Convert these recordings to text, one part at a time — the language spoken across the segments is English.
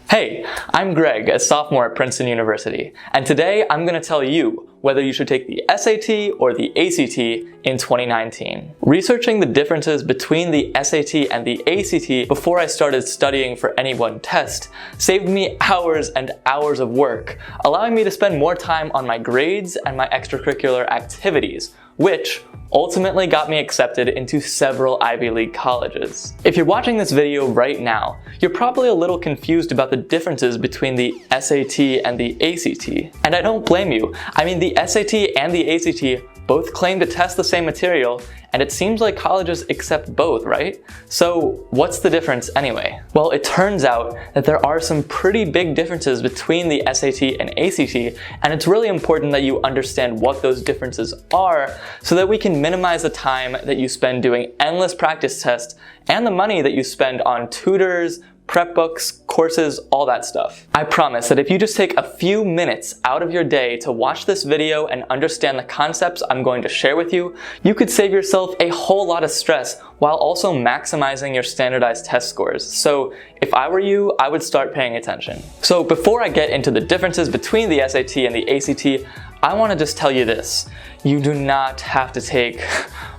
Hey, I'm Greg, a sophomore at Princeton University, and today I'm going to tell you whether you should take the SAT or the ACT in 2019. Researching the differences between the SAT and the ACT before I started studying for any one test saved me hours and hours of work, allowing me to spend more time on my grades and my extracurricular activities, which ultimately got me accepted into several Ivy League colleges. If you're watching this video right now, you're probably a little confused about the differences between the SAT and the ACT. And I don't blame you. I mean, the SAT and the ACT both claim to test the same material, and it seems like colleges accept both, right? So what's the difference anyway? Well, it turns out that there are some pretty big differences between the SAT and ACT, and it's really important that you understand what those differences are so that we can minimize the time that you spend doing endless practice tests and the money that you spend on tutors, prep books, courses, all that stuff. I promise that if you just take a few minutes out of your day to watch this video and understand the concepts I'm going to share with you, you could save yourself a whole lot of stress while also maximizing your standardized test scores. So if I were you, I would start paying attention. So before I get into the differences between the SAT and the ACT, I want to just tell you this. You do not have to take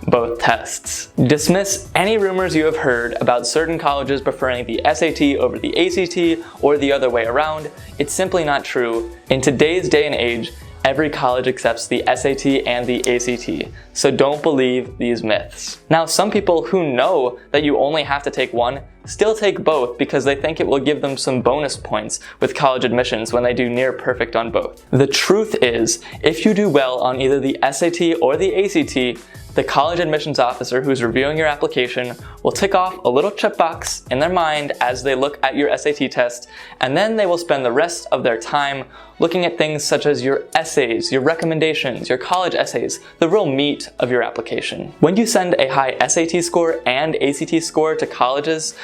both tests. Dismiss any rumors you have heard about certain colleges preferring the SAT over the ACT or the other way around. It's simply not true. In today's day and age, every college accepts the SAT and the ACT, so don't believe these myths. Now, some people who know that you only have to take one still take both because they think it will give them some bonus points with college admissions when they do near perfect on both. The truth is, if you do well on either the SAT or the ACT, the college admissions officer who's reviewing your application will tick off a little checkbox in their mind as they look at your SAT test, and then they will spend the rest of their time looking at things such as your essays, your recommendations, your college essays, the real meat of your application. When you send a high SAT score and ACT score to colleges,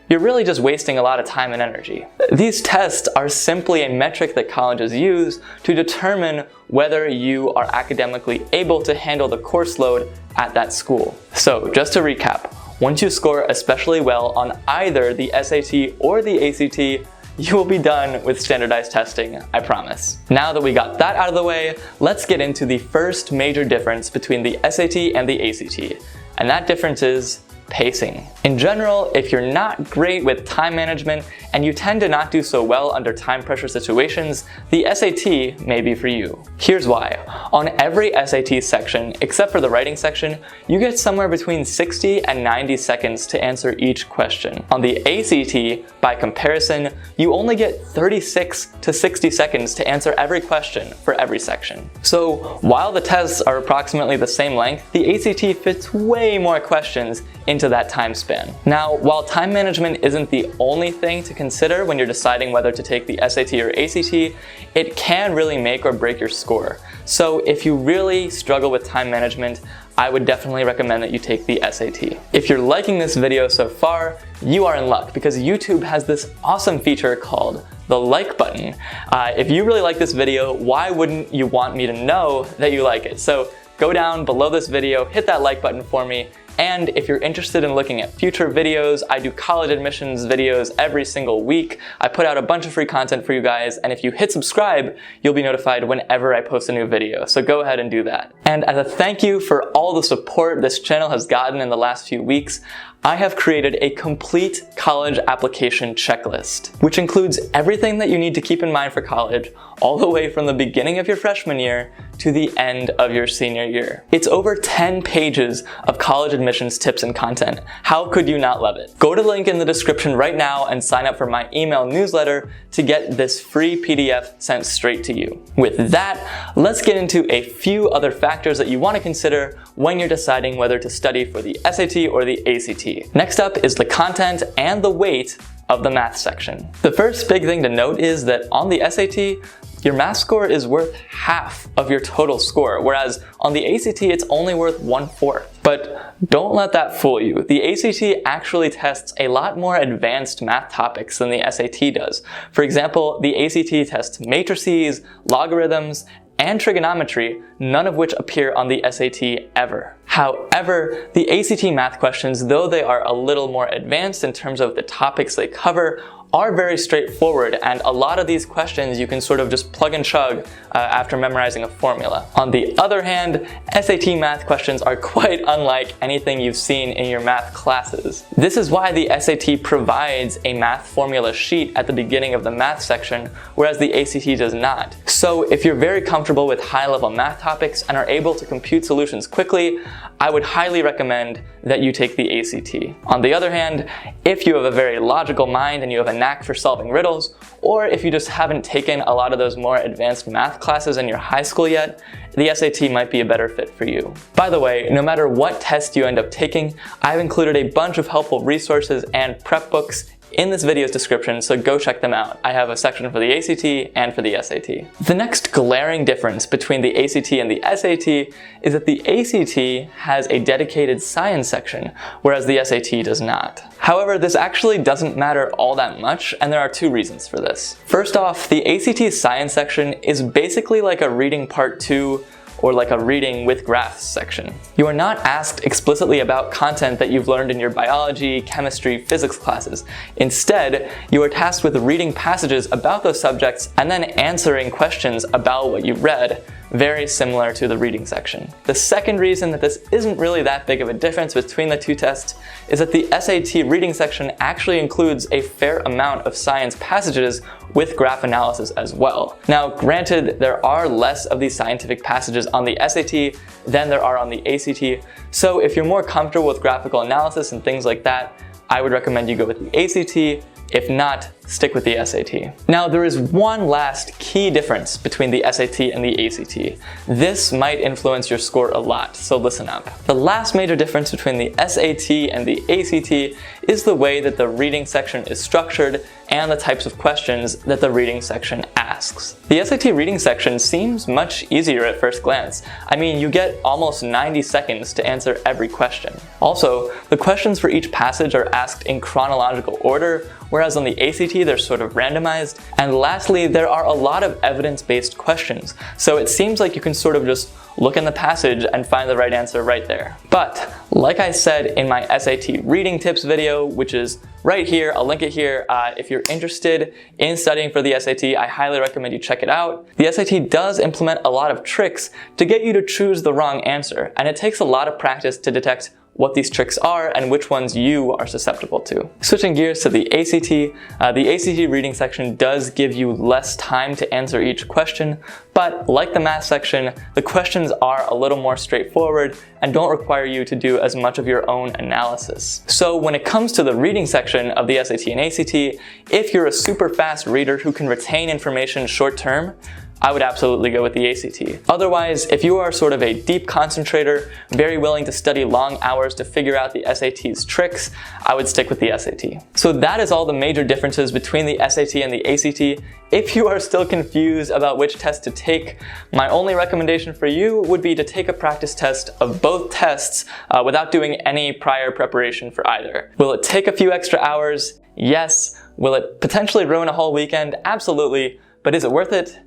you're really just wasting a lot of time and energy. These tests are simply a metric that colleges use to determine whether you are academically able to handle the course load at that school. So just to recap, once you score especially well on either the SAT or the ACT, you will be done with standardized testing, I promise. Now that we got that out of the way, let's get into the first major difference between the SAT and the ACT, and that difference is pacing. In general, if you're not great with time management and you tend to not do so well under time pressure situations, the SAT may be for you. Here's why. On every SAT section, except for the writing section, you get somewhere between 60 and 90 seconds to answer each question. On the ACT, by comparison, you only get 36 to 60 seconds to answer every question for every section. So while the tests are approximately the same length, the ACT fits way more questions into that time span. Now, while time management isn't the only thing to consider when you're deciding whether to take the SAT or ACT, it can really make or break your score. So if you really struggle with time management, I would definitely recommend that you take the SAT. If you're liking this video so far, you are in luck because YouTube has this awesome feature called the like button. If you really like this video, why wouldn't you want me to know that you like it? So go down below this video, hit that like button for me. And if you're interested in looking at future videos, I do college admissions videos every single week. I put out a bunch of free content for you guys, and if you hit subscribe, you'll be notified whenever I post a new video. So go ahead and do that. And as a thank you for all the support this channel has gotten in the last few weeks, I have created a complete college application checklist, which includes everything that you need to keep in mind for college, all the way from the beginning of your freshman year to the end of your senior year. It's over 10 pages of college admissions tips and content. How could you not love it? Go to the link in the description right now and sign up for my email newsletter to get this free PDF sent straight to you. With that, let's get into a few other factors that you want to consider when you're deciding whether to study for the SAT or the ACT. Next up is the content and the weight of the math section. The first big thing to note is that on the SAT, your math score is worth half of your total score, whereas on the ACT, it's only worth 1/4. But don't let that fool you. The ACT actually tests a lot more advanced math topics than the SAT does. For example, the ACT tests matrices, logarithms, and trigonometry, none of which appear on the SAT ever. However, the ACT math questions, though they are a little more advanced in terms of the topics they cover, are very straightforward, and a lot of these questions you can sort of just plug and chug after memorizing a formula. On the other hand, SAT math questions are quite unlike anything you've seen in your math classes. This is why the SAT provides a math formula sheet at the beginning of the math section, whereas the ACT does not. So if you're very comfortable with high-level math topics and are able to compute solutions quickly, I would highly recommend that you take the ACT. On the other hand, if you have a very logical mind and you have a knack for solving riddles, or if you just haven't taken a lot of those more advanced math classes in your high school yet, the SAT might be a better fit for you. By the way, no matter what test you end up taking, I've included a bunch of helpful resources and prep books in this video's description, so go check them out. I have a section for the ACT and for the SAT. The next glaring difference between the ACT and the SAT is that the ACT has a dedicated science section, whereas the SAT does not. However, this actually doesn't matter all that much, and there are two reasons for this. First off, the ACT science section is basically like a reading part 2 or like a reading with graphs section. You are not asked explicitly about content that you've learned in your biology, chemistry, physics classes. Instead, you are tasked with reading passages about those subjects and then answering questions about what you read, very similar to the reading section. The second reason that this isn't really that big of a difference between the two tests is that the SAT reading section actually includes a fair amount of science passages with graph analysis as well. Now, granted, there are less of these scientific passages on the SAT than there are on the ACT, so if you're more comfortable with graphical analysis and things like that, I would recommend you go with the ACT. If not, stick with the SAT. Now, there is one last key difference between the SAT and the ACT. This might influence your score a lot, so listen up. The last major difference between the SAT and the ACT is the way that the reading section is structured and the types of questions that the reading section asks. The SAT reading section seems much easier at first glance. I mean, you get almost 90 seconds to answer every question. Also, the questions for each passage are asked in chronological order, whereas on the ACT they're sort of randomized. And lastly, there are a lot of evidence-based questions, so it seems like you can sort of just look in the passage and find the right answer right there. But like I said in my SAT reading tips video, which is right here, I'll link it here. If you're interested in studying for the SAT, I highly recommend you check it out. The SAT does implement a lot of tricks to get you to choose the wrong answer, and it takes a lot of practice to detect what these tricks are and which ones you are susceptible to. Switching gears to the ACT reading section does give you less time to answer each question, but like the math section, the questions are a little more straightforward and don't require you to do as much of your own analysis. So when it comes to the reading section of the SAT and ACT, if you're a super fast reader who can retain information short term, I would absolutely go with the ACT. Otherwise, if you are sort of a deep concentrator, very willing to study long hours to figure out the SAT's tricks, I would stick with the SAT. So that is all the major differences between the SAT and the ACT. If you are still confused about which test to take, my only recommendation for you would be to take a practice test of both tests without doing any prior preparation for either. Will it take a few extra hours? Yes. Will it potentially ruin a whole weekend? Absolutely. But is it worth it?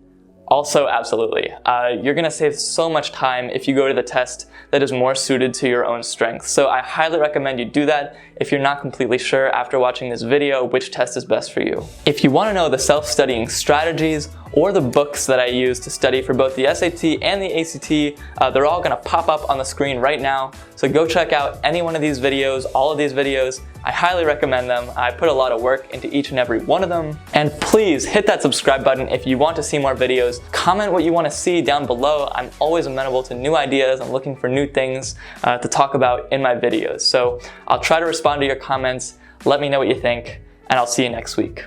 Also, absolutely. You're gonna save so much time if you go to the test that is more suited to your own strengths. So I highly recommend you do that if you're not completely sure after watching this video which test is best for you. If you wanna know the self-studying strategies or the books that I use to study for both the SAT and the ACT, they're all gonna pop up on the screen right now. So go check out any one of these videos, all of these videos. I highly recommend them. I put a lot of work into each and every one of them. And please hit that subscribe button if you want to see more videos. Comment what you want to see down below. I'm always amenable to new ideas. I'm looking for new things to talk about in my videos. So I'll try to respond to your comments. Let me know what you think, and I'll see you next week.